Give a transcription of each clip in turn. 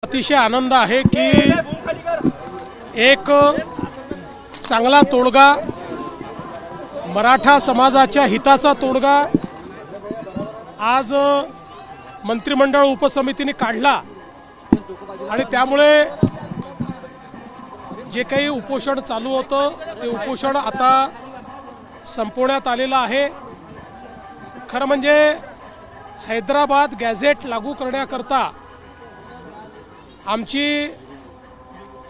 अतिशय आनंद आहे की एक चांगला तोडगा मराठा समाजाच्या हिताचा तोडगा आज मंत्रिमंडळ उपसमितीने काढला आणि त्यामुळे जे काही उपोषण चालू होतं ते उपोषण आता संपवण्यात आलेलं आहे। खरं म्हणजे हैदराबाद गॅझेट लागू करण्याकरता आमची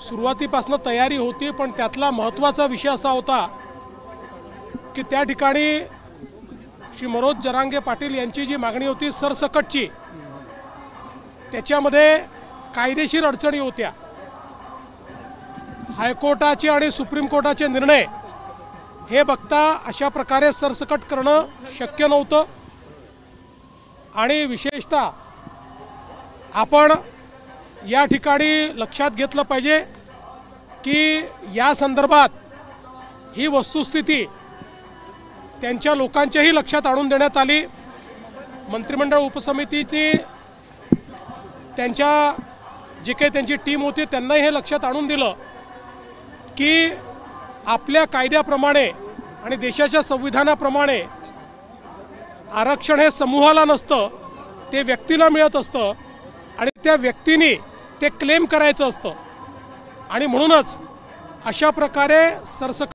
सुरुवातीपासून तयारी होती, पण त्यातला महत्त्वाचा विषय असा होता की त्या ठिकाणी श्री मनोज जरांगे पाटील यांची जी मागणी होती सरसकटची, त्याच्यामध्ये कायदेशीर अडचणी होत्या। हायकोर्टाचे आणि सुप्रीम कोर्टाचे निर्णय हे बघता अशा प्रकारे सरसकट करणं शक्य नव्हतं आणि विशेषतः आपण या ठिकाणी लक्षात घेतलं पाहिजे की या संदर्भात ही वस्तुस्थिती त्यांच्या लोकांच्याही लक्षात आणून देण्यात आली। मंत्रिमंडळ उपसमितीची त्यांच्या जे काही त्यांची टीम होती त्यांनाही हे लक्षात आणून दिलं की आपल्या कायद्याप्रमाणे आणि देशाच्या संविधानाप्रमाणे आरक्षण हे समूहाला नसतं, ते व्यक्तीला मिळत असतं आणि त्या व्यक्तीने ते क्लेम करायचं असतं आणि म्हणूनच अशा प्रकारे सरसकट